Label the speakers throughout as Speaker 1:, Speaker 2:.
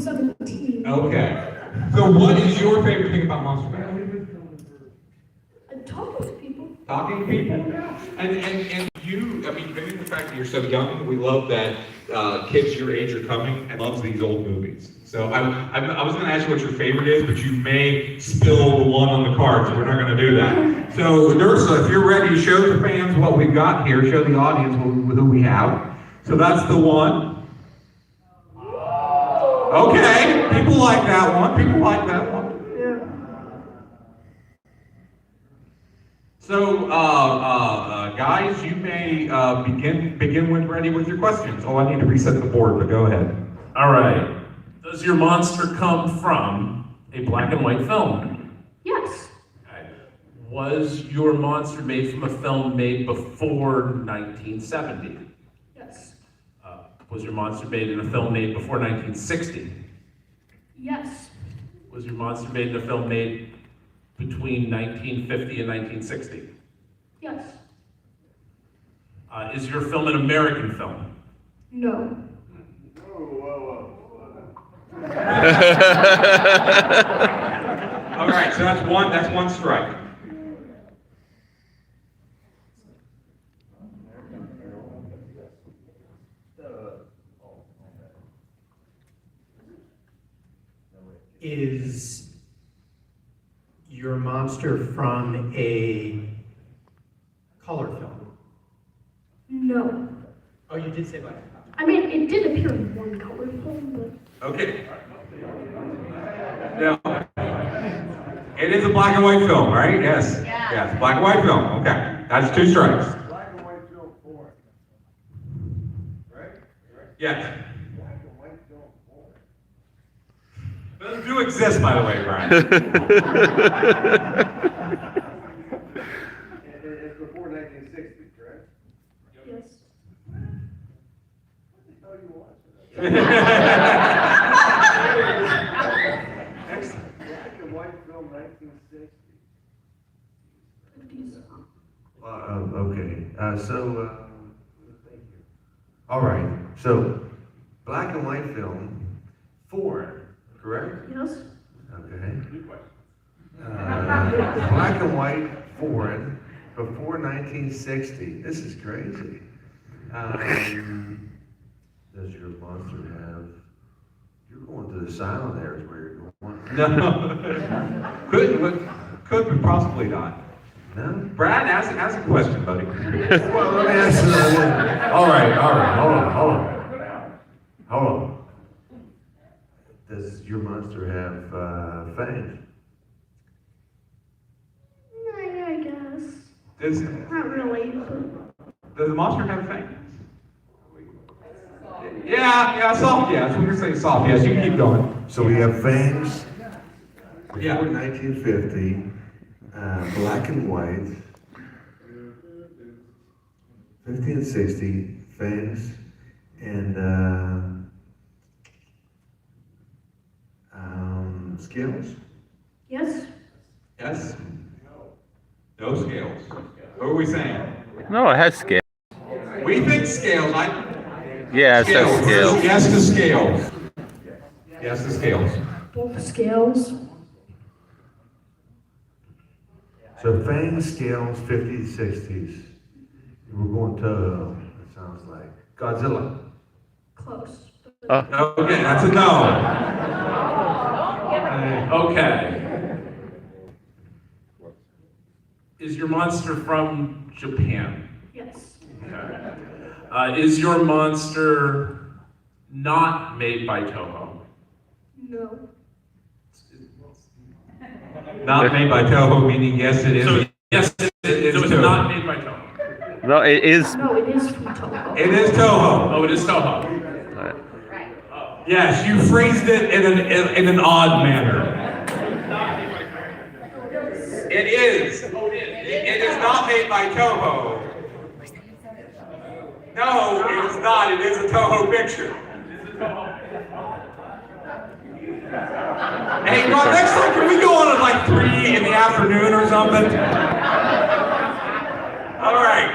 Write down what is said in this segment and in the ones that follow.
Speaker 1: 2017.
Speaker 2: Okay. So what is your favorite thing about Monster Mash?
Speaker 1: Talking to people.
Speaker 2: Talking to people. And you, I mean, given the fact that you're so young, we love that kids your age are coming and loves these old movies. So I was going to ask you what your favorite is, but you may spill the one on the card, so we're not going to do that. So Dursa, if you're ready to show the fans what we've got here, show the audience who we have. So that's the one. Okay, people like that one. People like that one. So, guys, you may begin when ready with your questions. Oh, I need to reset the board, but go ahead.
Speaker 3: All right. Does your monster come from a black and white film?
Speaker 1: Yes.
Speaker 3: Okay. Was your monster made from a film made before 1970?
Speaker 1: Yes.
Speaker 3: Was your monster made in a film made before 1960?
Speaker 1: Yes.
Speaker 3: Was your monster made in a film made between 1950 and 1960?
Speaker 1: Yes.
Speaker 3: Is your film an American film?
Speaker 1: No.
Speaker 2: All right, so that's one strike.
Speaker 4: Is your monster from a color film?
Speaker 1: No.
Speaker 4: Oh, you did say black.
Speaker 1: I mean, it did appear in one color film, but...
Speaker 2: Okay. Now, it is a black and white film, right? Yes.
Speaker 5: Yeah.
Speaker 2: Yes, black and white film. Okay, that's two strikes.
Speaker 6: Black and white film 4. Right?
Speaker 2: Yes.
Speaker 6: Black and white film 4.
Speaker 2: Those do exist, by the way, Brian.
Speaker 6: It's before 1960, correct?
Speaker 1: Yes.
Speaker 6: What the hell are you watching?
Speaker 2: Excellent.
Speaker 6: Black and white film 1960.
Speaker 7: Okay, thank you. All right, so black and white film, foreign, correct?
Speaker 1: Yes.
Speaker 7: Okay. Black and white, foreign, before 1960. This is crazy. Does your monster have? You're going to the silent areas where you're going.
Speaker 2: No. Could, but possibly not.
Speaker 7: No.
Speaker 2: Brad, ask a question, buddy.
Speaker 7: Well, let me ask you another one. All right, hold on. Does your monster have fangs?
Speaker 1: Yeah, I guess.
Speaker 2: Does
Speaker 1: Not really, but...
Speaker 2: the monster have fangs? Yeah, soft, yes. When you're saying soft, yes, you can keep going.
Speaker 7: So we have fangs before
Speaker 2: Yeah.
Speaker 7: 1950, black and white, 50 and 60, fangs, and scales.
Speaker 1: Yes.
Speaker 2: Yes? No scales. What are we saying?
Speaker 8: No, it has scale.
Speaker 2: We think scales.
Speaker 8: Yeah, it says scale.
Speaker 2: Yes to scales. Yes to scales.
Speaker 1: Both scales.
Speaker 7: So fangs, scales, 50s, 60s. We're going to, it sounds like, Godzilla.
Speaker 1: Close.
Speaker 2: Okay, that's a no.
Speaker 3: Okay. Is your monster from Japan?
Speaker 1: Yes.
Speaker 3: Okay. Is your monster not made by Toho?
Speaker 1: No.
Speaker 2: Not made by Toho, meaning yes, it is.
Speaker 3: So yes, it is. So it's
Speaker 2: Toho.
Speaker 3: not made by Toho.
Speaker 8: No, it is.
Speaker 1: No, it is from Toho.
Speaker 2: It is Toho.
Speaker 3: Oh, it is Toho.
Speaker 2: Yes, you phrased it in an odd manner. It is. It is not made by Toho. No, it is not. It is a Toho picture. Hey, Ron, next time can we go on at like 3 in the afternoon or something? All right.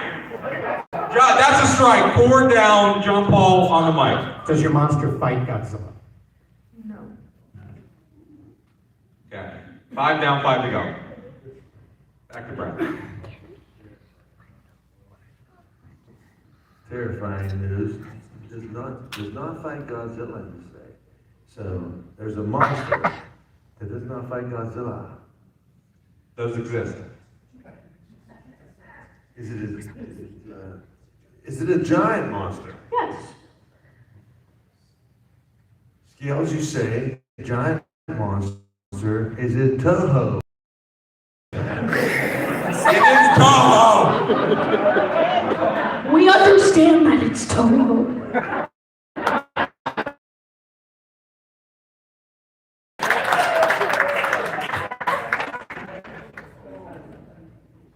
Speaker 2: John, that's a strike. 4 down, John Paul on the mic.
Speaker 4: Does your monster fight Godzilla?
Speaker 1: No.
Speaker 2: Okay. 5 down, 5 to go. Back to Brad.
Speaker 7: Terrifying news. Does not fight Godzilla, you say. So there's a monster that does not fight Godzilla.
Speaker 2: Those exist.
Speaker 7: Is it a giant monster?
Speaker 1: Yes.
Speaker 7: Scales, you say, a giant monster. Is it Toho?
Speaker 2: It is Toho!
Speaker 1: We understand that it's Toho.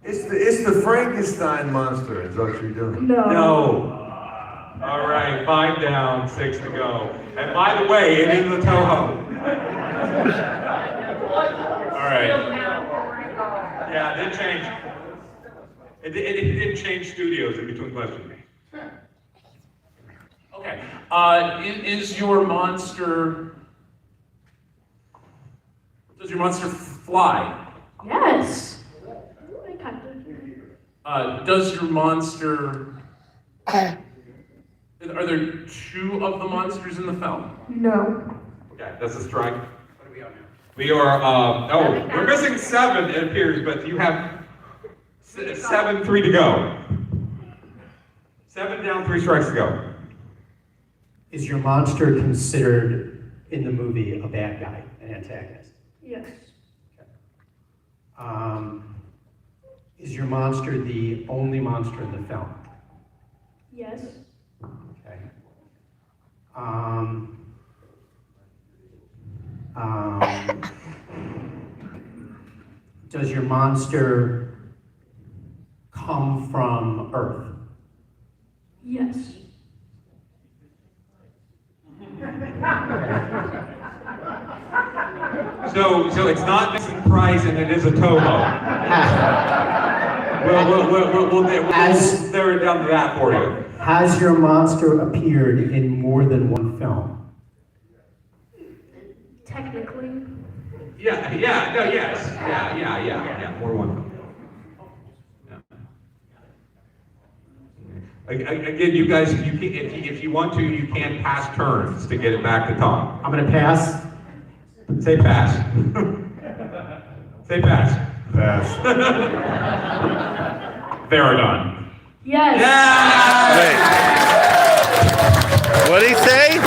Speaker 7: It's the Frankenstein monster, is what you're doing.
Speaker 2: No. All right, 5 down, 6 to go. And by the way, it is the Toho. All right. Yeah, it did change. It did change studios in between questions.
Speaker 3: Okay. Is your monster? Does your monster fly?
Speaker 1: Yes. I kind of.
Speaker 3: Does your monster? Are there 2 of the monsters in the film?
Speaker 1: No.
Speaker 2: Okay, that's a strike. What are we on now? We are, we're missing 7, it appears, but you have 7, 3 to go. 7 down, 3 strikes to go.
Speaker 4: Is your monster considered in the movie a bad guy, an antagonist?
Speaker 1: Yes.
Speaker 4: Is your monster the only monster in the film?
Speaker 1: Yes.
Speaker 4: Okay. Does your monster come from Earth?
Speaker 1: Yes.
Speaker 2: So it's not Vincent Price and it is a Toho. We'll narrow it down to that for you.
Speaker 4: Has your monster appeared in more than one film?
Speaker 1: Technically.
Speaker 2: Yeah, more than one. Again, you guys, if you want to, you can pass turns to get it back to Tom.
Speaker 4: I'm gonna pass.
Speaker 2: Say pass. Say pass.
Speaker 7: Pass.
Speaker 3: Varagon.
Speaker 1: Yes.
Speaker 2: Yeah!
Speaker 8: Wait. What did he say?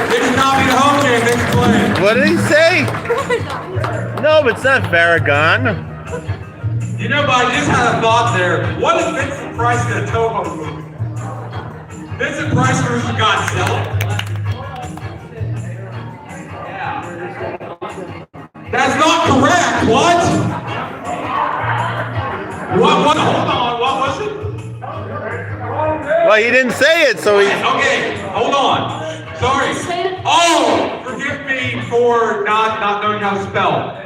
Speaker 2: This is not the home game, this is playing.
Speaker 8: What did he say? No, but it's not Varagon.
Speaker 2: You know, but I just had a thought there. What is Vincent Price in a Toho movie? Vincent Price versus Godzilla? Yeah. That's not correct. What? What? Hold on. What was it?
Speaker 8: Well, he didn't say it, so he.
Speaker 2: Okay, hold on. Sorry. Oh, forgive me for not knowing how to spell.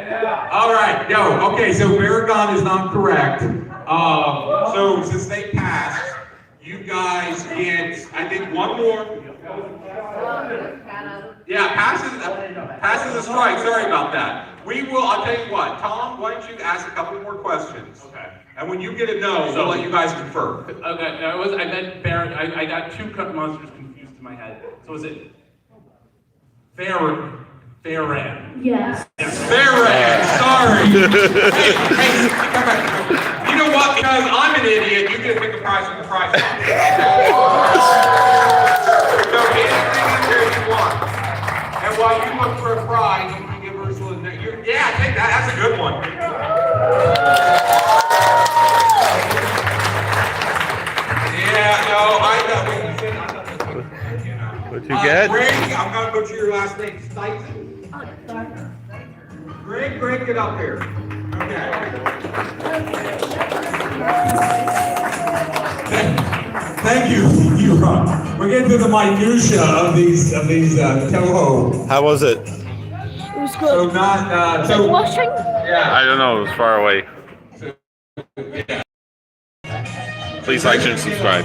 Speaker 2: All right, okay, so Varagon is not correct. So since they passed, you guys get, I think, one more. Yeah, passes a strike. Sorry about that. I'll tell you what, Tom, why don't you ask a couple more questions? Okay. And when you get a no, we'll let you guys confer.
Speaker 3: Okay, I got 2 monsters confused in my head. So is it Varan?
Speaker 1: Yes.
Speaker 2: Varan, sorry. hey, come back. You know what? Because I'm an idiot, you get to pick a prize from the prize box. So anything in here you want. And while you look for a prize, you can give Ursula yeah, take that. That's a good one. Yeah, no, I thought
Speaker 8: What'd you get?
Speaker 2: Greg, I'm going to butcher your last name. Stites? Greg, get up here. Okay. Thank you. We're getting to the minutia of these Toho.
Speaker 8: How was it?
Speaker 1: It was good.
Speaker 2: So not so.
Speaker 1: Washing?
Speaker 2: Yeah.
Speaker 8: I don't know. It was far away.
Speaker 2: So, yeah.
Speaker 8: Please like and subscribe.